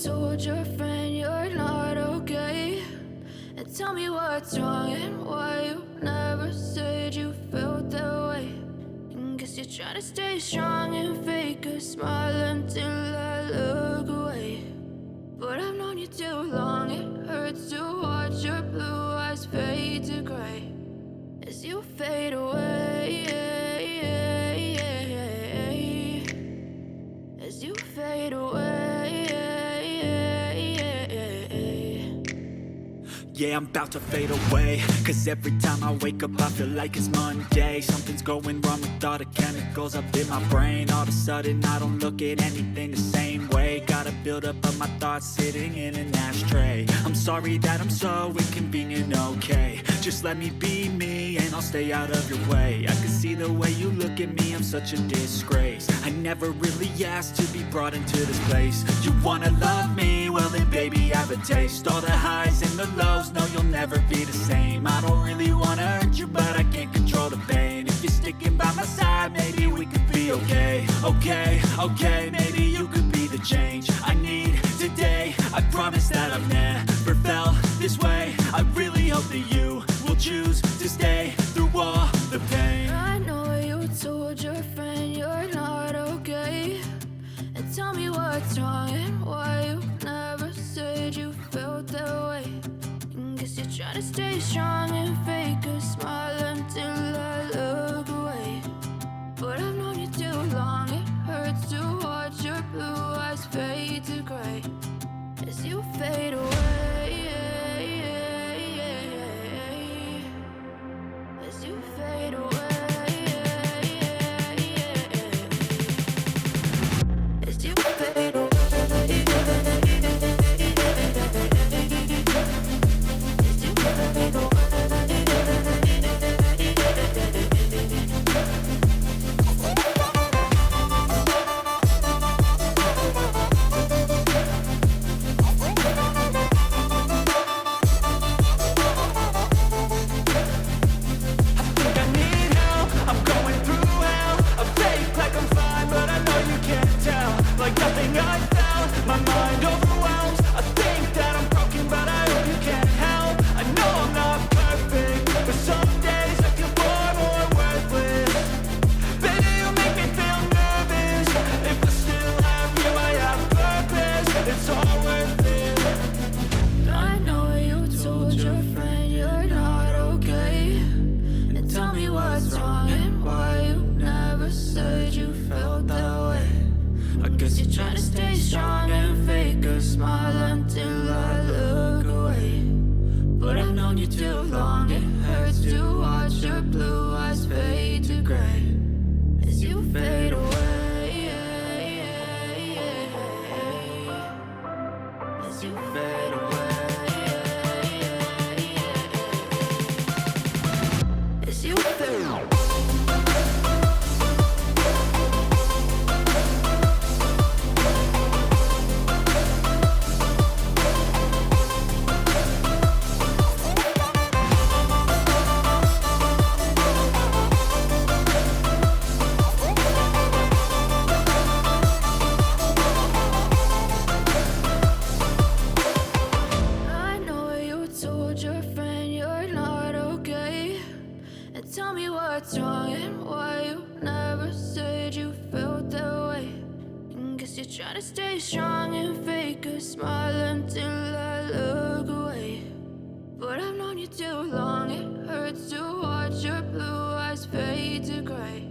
told your friend you're not okay? And tell me what's wrong and why you never said you felt that way. And guess you're trying to stay strong and fake a smile until I look away. But I've known you too long, it hurts to watch your blue eyes fade to gray as you fade away, as you fade away. Yeah, I'm about to fade away, cause every time I wake up I feel like it's Monday. Something's going wrong with all the chemicals up in my brain. All of a sudden I don't look at anything the same way. Gotta build up of my thoughts sitting in an ashtray. I'm sorry that I'm so inconvenient, okay? Just let me be me and I'll stay out of your way. I can see the way you look at me, I'm such a disgrace. I never really asked to be brought into this place. You wanna love me? Well then baby, have a taste. All the highs and the lows, no, you'll never be the same. I don't really wanna hurt you, but I can't control the pain. If you're sticking by my side, maybe we could be okay. Okay, maybe you could be the change I need today. I promise that I've never felt this way. I really hope that you will choose to stay through all the pain. I know you told your friend you're not okay. And tell me what's wrong and why you never said you felt that way. Guess you're trying to stay strong and fake a smile until I look away. But I've known you too long, it hurts to watch your blue eyes fade to gray as you fade away, as you fade away, as you fade away. Try to stay strong and fake a smile until I look away. But I've known you too long, it hurts to watch your blue eyes fade to gray